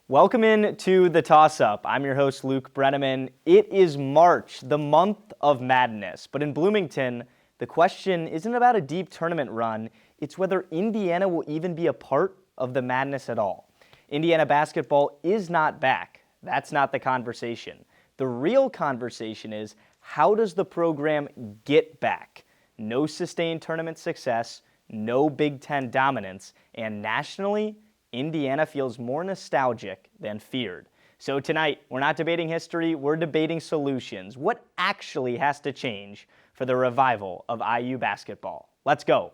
Welcome in to the Toss-Up. I'm your host, Luke Brenneman. It is March, the month of madness. But in Bloomington, the question isn't about a deep tournament run. It's whether Indiana will even be a part of the madness at all. Indiana basketball is not back. That's not the conversation. The real conversation is, how does the program get back? No sustained tournament success, no Big Ten dominance, and nationally, Indiana feels more nostalgic than feared. So tonight, we're not debating history, we're debating solutions. What actually has to change for the revival of IU basketball? Let's go.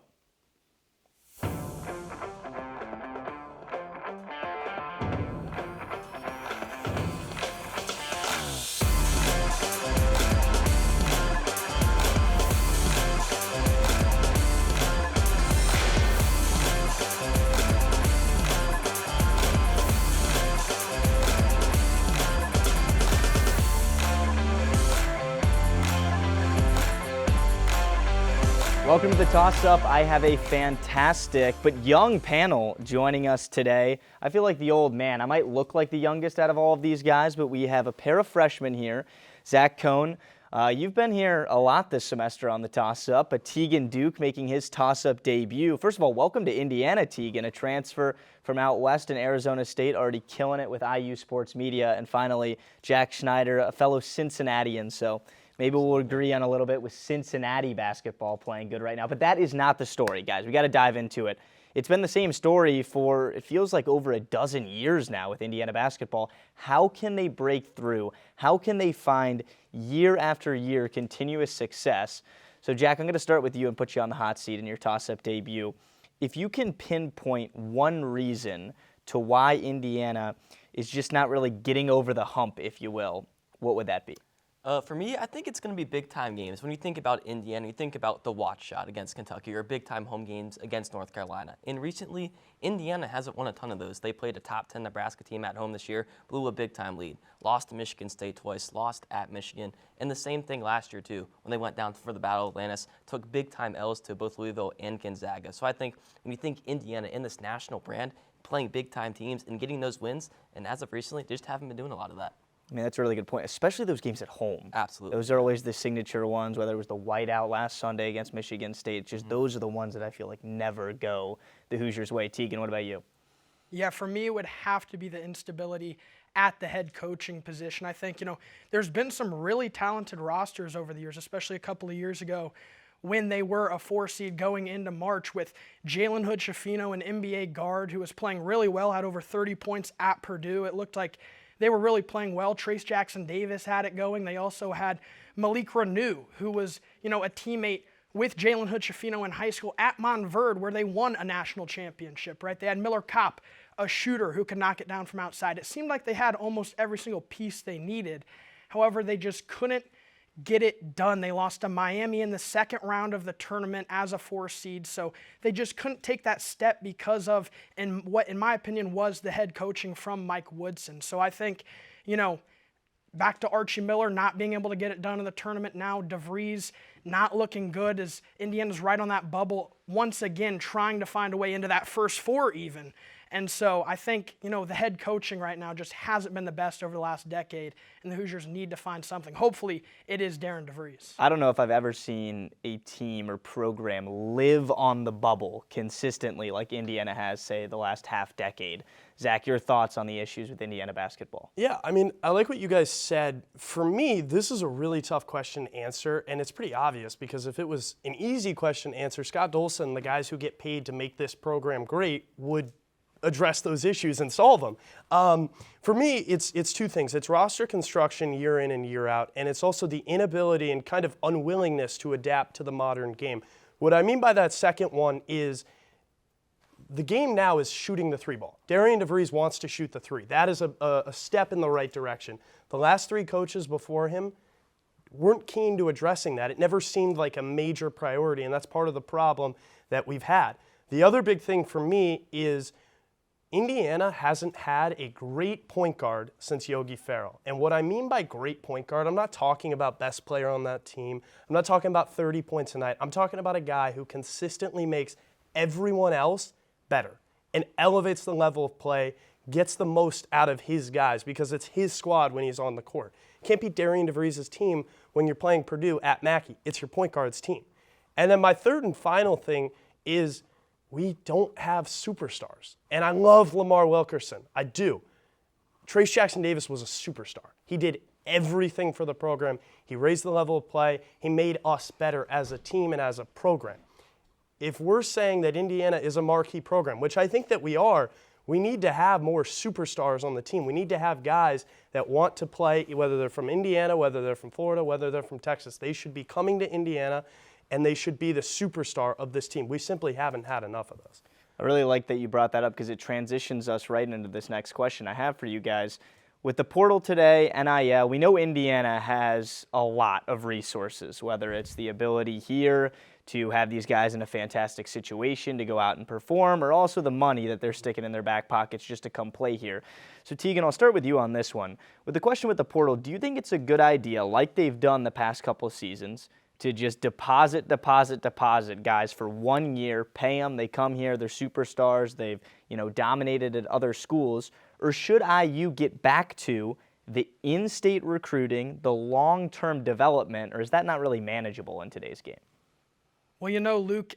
Welcome to the Toss-Up. I have a fantastic but young panel joining us today. I feel like the old man. I might look like the youngest out of all of these guys, but we have a pair of freshmen here. Zach Cohn, you've been here a lot this semester on the Toss-Up, but Tegan Duke making his Toss-Up debut. First of all, welcome to Indiana, Tegan, a transfer from out west in Arizona State, already killing it with IU Sports Media. And finally, Jack Schneider, a fellow Cincinnatian, so maybe we'll agree on a little bit with Cincinnati basketball playing good right now. But that is not the story, guys. We got to dive into it. It's been the same story for, it feels like, over a dozen years now with Indiana basketball. How can they break through? How can they find year after year continuous success? So, Jack, I'm going to start with you and put you on the hot seat in your toss-up debut. If you can pinpoint one reason to why Indiana is just not really getting over the hump, if you will, what would that be? For me, I think it's going to be big-time games. When you think about Indiana, you think about the watch shot against Kentucky or big-time home games against North Carolina. And recently, Indiana hasn't won a ton of those. They played a top 10 Nebraska team at home this year, blew a big-time lead, lost to Michigan State twice, lost at Michigan, and the same thing last year, too, when they went down for the Battle of Atlantis, took big-time L's to both Louisville and Gonzaga. So I think when you think Indiana in this national brand, playing big-time teams and getting those wins, and as of recently, they just haven't been doing a lot of that. I mean, that's a really good point, especially those games at home. Absolutely. Those are always the signature ones, whether it was the whiteout last Sunday against Michigan State. Just those are the ones that I feel like never go the Hoosiers' way. Tegan, what about you? Yeah, for me, it would have to be the instability at the head coaching position. I think, there's been some really talented rosters over the years, especially a couple of years ago when they were a 4 seed going into March with Jalen Hood-Schifino, an NBA guard who was playing really well, had over 30 points at Purdue. It looked like they were really playing well. Trace Jackson-Davis had it going. They also had Malik Reneau, who was, a teammate with Jalen Hood-Schifino in high school at Montverde, where they won a national championship, right? They had Miller Kopp, a shooter who could knock it down from outside. It seemed like they had almost every single piece they needed. However, they just couldn't get it done. They lost to Miami in the second round of the tournament as a 4 seed, so they just couldn't take that step because of, and what in my opinion was the head coaching from Mike Woodson. So I think, back to Archie Miller not being able to get it done in the tournament now, DeVries not looking good as Indiana's right on that bubble once again, trying to find a way into that first 4 even. And so I think, the head coaching right now just hasn't been the best over the last decade, and the Hoosiers need to find something. Hopefully, it is Darren DeVries. I don't know if I've ever seen a team or program live on the bubble consistently like Indiana has, say, the last half decade. Zach, your thoughts on the issues with Indiana basketball? Yeah, I mean, I like what you guys said. For me, this is a really tough question to answer, and it's pretty obvious because if it was an easy question to answer, Scott Dolson, the guys who get paid to make this program great, would address those issues and solve them. For me, it's 2 things. It's roster construction year in and year out, and it's also the inability and kind of unwillingness to adapt to the modern game. What I mean by that second one is the game now is shooting the 3 ball. Darian DeVries wants to shoot the 3. That is a step in the right direction. The last 3 coaches before him weren't keen to addressing that. It never seemed like a major priority, and that's part of the problem that we've had. The other big thing for me is Indiana hasn't had a great point guard since Yogi Ferrell. And what I mean by great point guard, I'm not talking about best player on that team. I'm not talking about 30 points a night. I'm talking about a guy who consistently makes everyone else better. and elevates the level of play, gets the most out of his guys because it's his squad when he's on the court. It can't be Darian DeVries' team when you're playing Purdue at Mackey. It's your point guard's team. And then my third and final thing is we don't have superstars. And I love Lamar Wilkerson. I do. Trace Jackson Davis was a superstar. He did everything for the program. He raised the level of play. He made us better as a team and as a program. If we're saying that Indiana is a marquee program, which I think that we are, we need to have more superstars on the team. We need to have guys that want to play, whether they're from Indiana, whether they're from Florida, whether they're from Texas. They should be coming to Indiana, and they should be the superstar of this team. We simply haven't had enough of those. I really like that you brought that up because it transitions us right into this next question I have for you guys. With the portal today, NIL, we know Indiana has a lot of resources, whether it's the ability here to have these guys in a fantastic situation to go out and perform, or also the money that they're sticking in their back pockets just to come play here. So Tegan, I'll start with you on this one. With the question with the portal, do you think it's a good idea, like they've done the past couple of seasons, to just deposit guys for 1 year, pay them, they come here, they're superstars, they've dominated at other schools, or should IU get back to the in-state recruiting, the long-term development, or is that not really manageable in today's game? Well, Luke,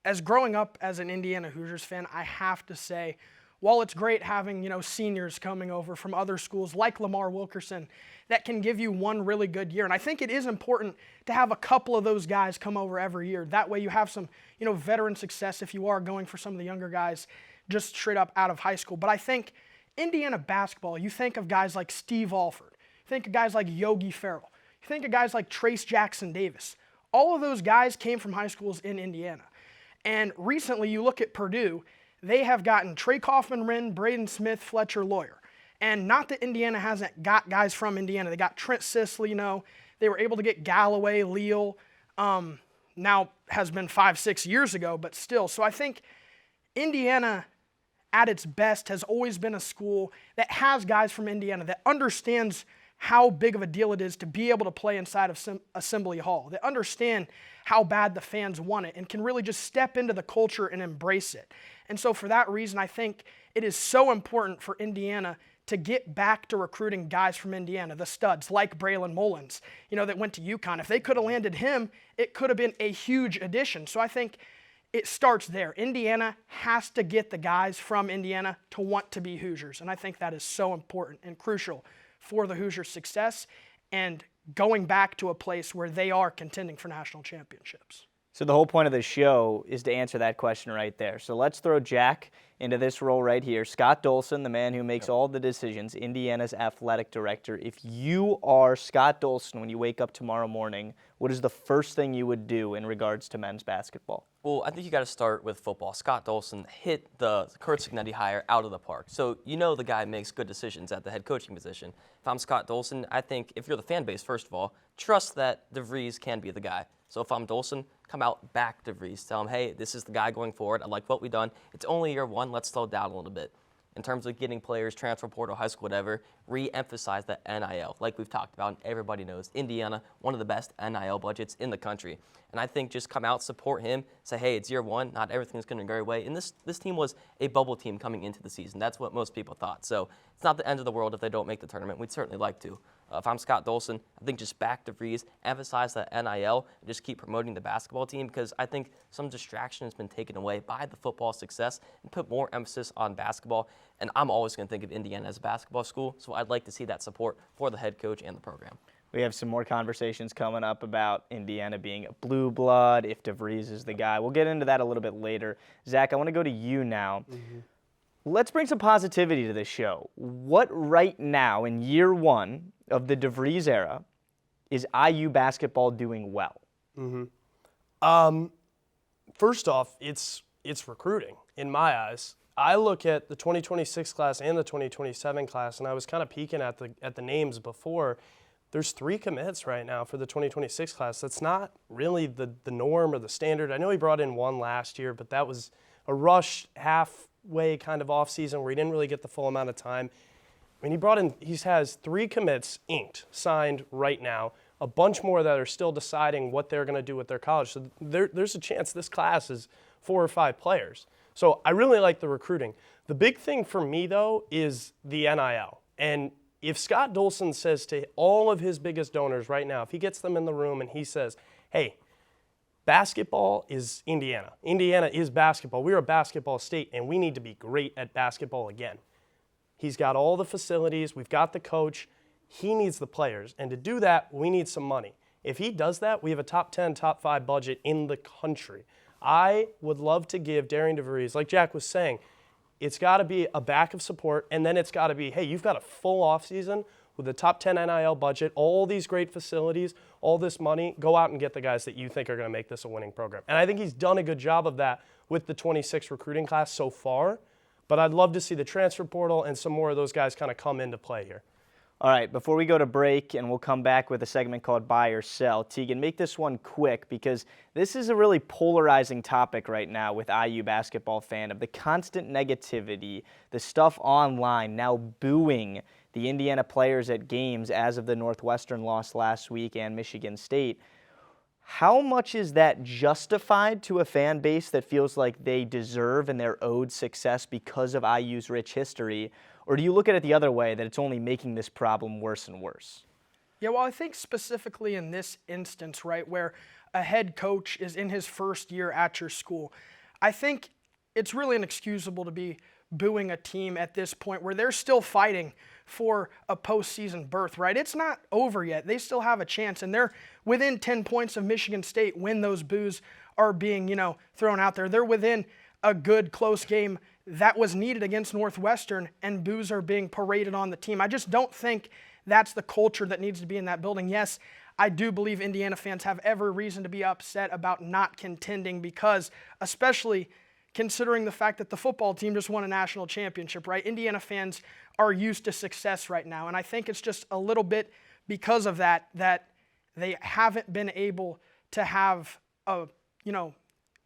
as growing up as an Indiana Hoosiers fan, I have to say, while it's great having, seniors coming over from other schools like Lamar Wilkerson that can give you one really good year, and I think it is important to have a couple of those guys come over every year. That way you have some, veteran success if you are going for some of the younger guys just straight up out of high school. But I think Indiana basketball, you think of guys like Steve Alford, you think of guys like Yogi Ferrell, you think of guys like Trace Jackson Davis. All of those guys came from high schools in Indiana. And recently, you look at Purdue, they have gotten Trey Kaufman-Wren, Braden Smith, Fletcher Lawyer. And not that Indiana hasn't got guys from Indiana. They got Trent Sisley, They were able to get Galloway, Leal. Now has been 5-6 years ago, but still. So I think Indiana, at its best, has always been a school that has guys from Indiana, that understands how big of a deal it is to be able to play inside of Assembly Hall. They understand how bad the fans want it and can really just step into the culture and embrace it. And so for that reason, I think it is so important for Indiana to get back to recruiting guys from Indiana, the studs like Braylon Mullins, that went to UConn. If they could have landed him, it could have been a huge addition. So I think it starts there. Indiana has to get the guys from Indiana to want to be Hoosiers. And I think that is so important and crucial for the Hoosiers' success and going back to a place where they are contending for national championships. So the whole point of the show is to answer that question right there. So let's throw Jack into this role right here. Scott Dolson, the man who makes all the decisions, Indiana's athletic director. If you are Scott Dolson when you wake up tomorrow morning, what is the first thing you would do in regards to men's basketball? Well, I think you got to start with football. Scott Dolson hit the Kurt Signetti hire out of the park. So the guy makes good decisions at the head coaching position. If I'm Scott Dolson, I think if you're the fan base, first of all, trust that DeVries can be the guy. So if I'm Dolson, come out, back DeVries. Tell him, hey, this is the guy going forward. I like what we've done. It's only year one. Let's slow down a little bit. In terms of getting players, transfer portal, high school, whatever, re-emphasize that NIL. Like we've talked about, and everybody knows, Indiana, one of the best NIL budgets in the country. And I think just come out, support him, say, hey, it's year one, not everything's going to go your way. And this team was a bubble team coming into the season. That's what most people thought. So it's not the end of the world if they don't make the tournament. We'd certainly like to. If I'm Scott Dolson, I think just back DeVries, emphasize that NIL, and just keep promoting the basketball team because I think some distraction has been taken away by the football success and put more emphasis on basketball. And I'm always going to think of Indiana as a basketball school, so I'd like to see that support for the head coach and the program. We have some more conversations coming up about Indiana being a blue blood, if DeVries is the guy. We'll get into that a little bit later. Zach, I want to go to you now. Mm-hmm. Let's bring some positivity to this show. What right now, in year one of the DeVries era, is IU basketball doing well? Mm-hmm. First off, it's recruiting, in my eyes. I look at the 2026 class and the 2027 class, and I was kind of peeking at the names before. There's 3 commits right now for the 2026 class. That's not really the norm or the standard. I know he brought in 1 last year, but that was a rush halfway kind of off season where he didn't really get the full amount of time. I mean, he has 3 commits inked, signed right now, a bunch more that are still deciding what they're going to do with their college. So there's a chance this class is 4 or 5 players. So I really like the recruiting. The big thing for me, though, is the NIL. And if Scott Dolson says to all of his biggest donors right now, if he gets them in the room and he says, hey, basketball is Indiana. Indiana is basketball. We're a basketball state, and we need to be great at basketball again. He's got all the facilities. We've got the coach. He needs the players. And to do that, we need some money. If he does that, we have a top 10, top 5 budget in the country. I would love to give Darian DeVries, like Jack was saying, it's got to be a back of support, and then it's got to be, hey, you've got a full offseason with a top 10 NIL budget, all these great facilities, all this money. Go out and get the guys that you think are going to make this a winning program. And I think he's done a good job of that with the 26 recruiting class so far, but I'd love to see the transfer portal and some more of those guys kind of come into play here. All right, before we go to break, and we'll come back with a segment called Buy or Sell, Tegan, make this one quick because this is a really polarizing topic right now with IU basketball fandom. The constant negativity, the stuff online now booing the Indiana players at games as of the Northwestern loss last week and Michigan State. How much is that justified to a fan base that feels like they deserve and they're owed success because of IU's rich history? Or do you look at it the other way, that it's only making this problem worse and worse? Yeah, well, I think specifically in this instance, right, where a head coach is in his first year at your school, I think it's really inexcusable to be booing a team at this point where they're still fighting for a postseason berth, right? It's not over yet. They still have a chance, and they're within 10 points of Michigan State when those boos are being, thrown out there. They're within a good, close game that was needed against Northwestern, and boos are being paraded on the team. I just don't think that's the culture that needs to be in that building. Yes, I do believe Indiana fans have every reason to be upset about not contending because, especially considering the fact that the football team just won a national championship, right? Indiana fans are used to success right now, and I think it's just a little bit because of that they haven't been able to have a,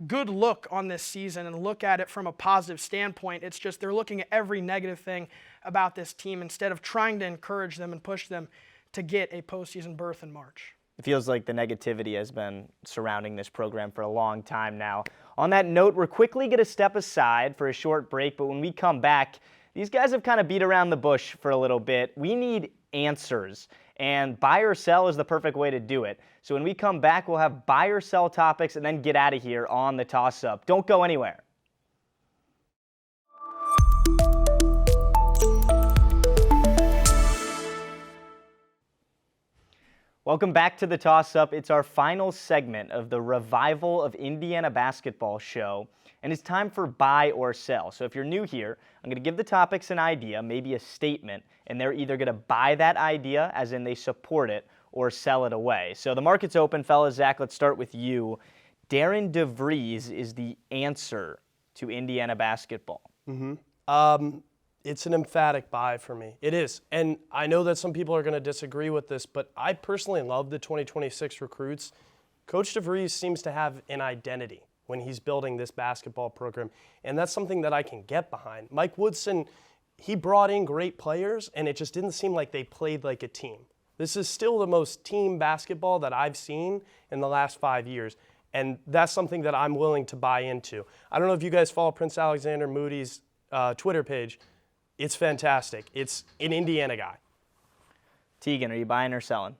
good look on this season and look at it from a positive standpoint. It's just they're looking at every negative thing about this team instead of trying to encourage them and push them to get a postseason berth in March. It feels like the negativity has been surrounding this program for a long time now. On that note, we're quickly going to step aside for a short break, but when we come back, these guys have kind of beat around the bush for a little bit. We need answers, and buy or sell is the perfect way to do it. So when we come back, we'll have buy or sell topics and then get out of here on the toss-up. Don't go anywhere. Welcome back to the Toss-Up. It's our final segment of the Revival of Indiana Basketball show, and it's time for buy or sell. So if you're new here, I'm going to give the topics an idea, maybe a statement, and they're either going to buy that idea, as in they support it, or sell it away. So the market's open, fellas. Zach, let's start with you. Darren DeVries is the answer to Indiana basketball. It's an emphatic buy for me. It is. And I know that some people are going to disagree with this, but I personally love the 2026 recruits. Coach DeVries seems to have an identity when he's building this basketball program, and that's something that I can get behind. Mike Woodson, he brought in great players, and it just didn't seem like they played like a team. This is still the most team basketball that I've seen in the last 5 years, and that's something that I'm willing to buy into. I don't know if you guys follow Prince Alexander Moody's Twitter page. It's fantastic. It's an Indiana guy. Tegan, are you buying or selling?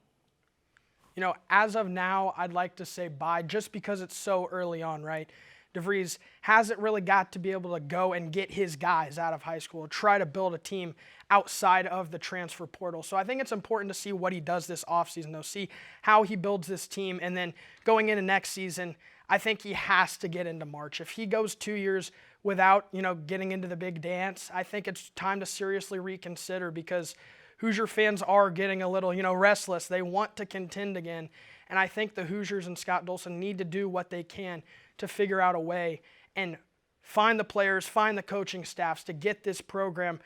As of now, I'd like to say buy just because it's so early on, right? DeVries hasn't really got to be able to go and get his guys out of high school, try to build a team outside of the transfer portal. So I think it's important to see what he does this offseason, though, see how he builds this team. And then going into next season, I think he has to get into March. If he goes 2 years without, getting into the big dance, I think it's time to seriously reconsider because Hoosier fans are getting a little, restless. They want to contend again. And I think the Hoosiers and Scott Dolson need to do what they can to figure out a way and find the players, find the coaching staffs to get this program,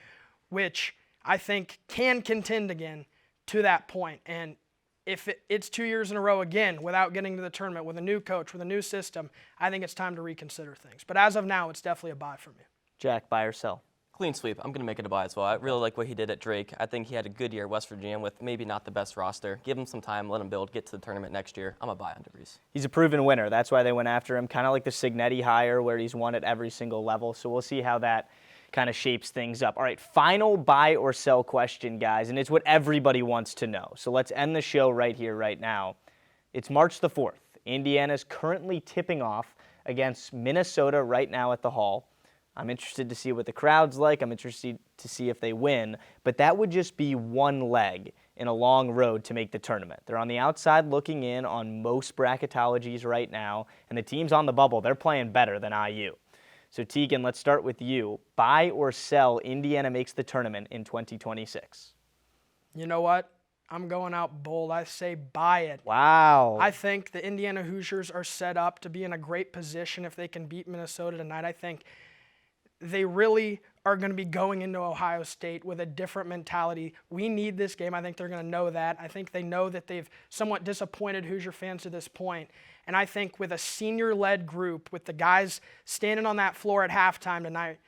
which I think can contend again to that point. And if it's 2 years in a row again without getting to the tournament with a new coach, with a new system, I think it's time to reconsider things. But as of now, it's definitely a buy for me. Jack, buy or sell? Clean sweep. I'm going to make it a bye as well. I really like what he did at Drake. I think he had a good year at West Virginia with maybe not the best roster. Give him some time, let him build, get to the tournament next year. I'm a bye on DeVries. He's a proven winner. That's why they went after him, kind of like the Signetti hire where he's won at every single level. So we'll see how that kind of shapes things up. All right, final buy or sell question, guys, and it's what everybody wants to know. So let's end the show right here, right now. It's March the 4th. Indiana's currently tipping off against Minnesota right now at the Hall. I'm interested to see what the crowd's like. I'm interested to see if they win. But that would just be one leg in a long road to make the tournament. They're on the outside looking in on most bracketologies right now. And the teams on the bubble, they're playing better than IU. So, Tegan, let's start with you. Buy or sell Indiana makes the tournament in 2026? You know what? I'm going out bold. I say buy it. Wow. I think the Indiana Hoosiers are set up to be in a great position if they can beat Minnesota tonight. I think they really are going to be going into Ohio State with a different mentality. We need this game. I think they're going to know that. I think they know that they've somewhat disappointed Hoosier fans to this point. And I think with a senior-led group, with the guys standing on that floor at halftime tonight,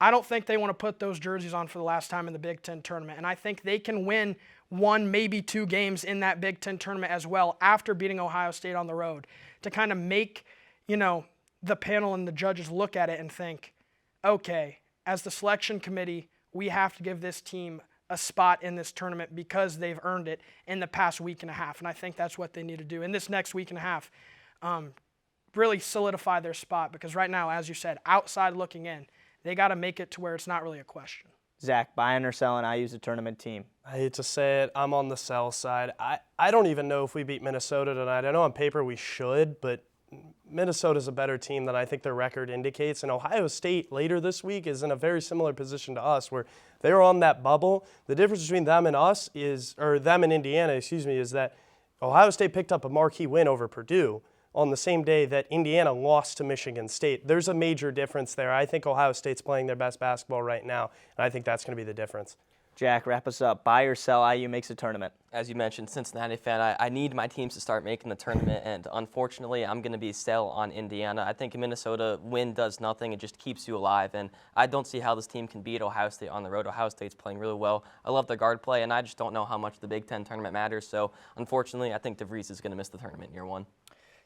I don't think they want to put those jerseys on for the last time in the Big Ten tournament. And I think they can win one, maybe two games in that Big Ten tournament as well after beating Ohio State on the road to kind of make, the panel and the judges look at it and think, okay, as the selection committee, we have to give this team a spot in this tournament because they've earned it in the past week and a half. And I think that's what they need to do in this next week and a half, really solidify their spot because right now, as you said, outside looking in, they got to make it to where it's not really a question. Zach, buying or selling IU's a tournament team? I hate to say it, I'm on the sell side. I don't even know if we beat Minnesota tonight. I know on paper we should, but Minnesota's a better team than I think their record indicates. And Ohio State later this week is in a very similar position to us where they're on that bubble. The difference between them and us them and Indiana, is that Ohio State picked up a marquee win over Purdue on the same day that Indiana lost to Michigan State. There's a major difference there. I think Ohio State's playing their best basketball right now, and I think that's going to be the difference. Jack, wrap us up. Buy or sell IU makes a tournament? As you mentioned, Cincinnati fan, I need my teams to start making the tournament, and unfortunately, I'm going to be sell on Indiana. I think a Minnesota win does nothing. It just keeps you alive, and I don't see how this team can beat Ohio State on the road. Ohio State's playing really well. I love their guard play, and I just don't know how much the Big Ten tournament matters, so unfortunately, I think DeVries is going to miss the tournament in year one.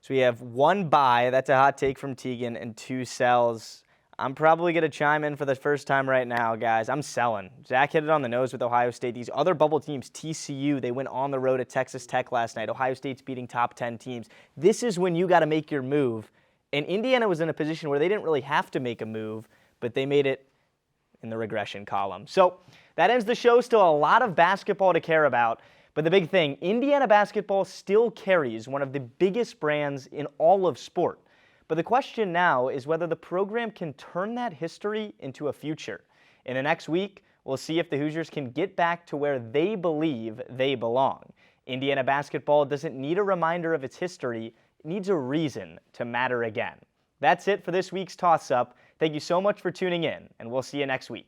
So we have one buy, that's a hot take from Tegan, and two sells. I'm probably going to chime in for the first time right now, guys. I'm selling. Zach hit it on the nose with Ohio State. These other bubble teams, TCU, they went on the road at Texas Tech last night. Ohio State's beating top 10 teams. This is when you got to make your move. And Indiana was in a position where they didn't really have to make a move, but they made it in the regression column. So that ends the show. Still a lot of basketball to care about. But the big thing, Indiana basketball still carries one of the biggest brands in all of sport. But the question now is whether the program can turn that history into a future. In the next week, we'll see if the Hoosiers can get back to where they believe they belong. Indiana basketball doesn't need a reminder of its history. It needs a reason to matter again. That's it for this week's Toss Up. Thank you so much for tuning in, and we'll see you next week.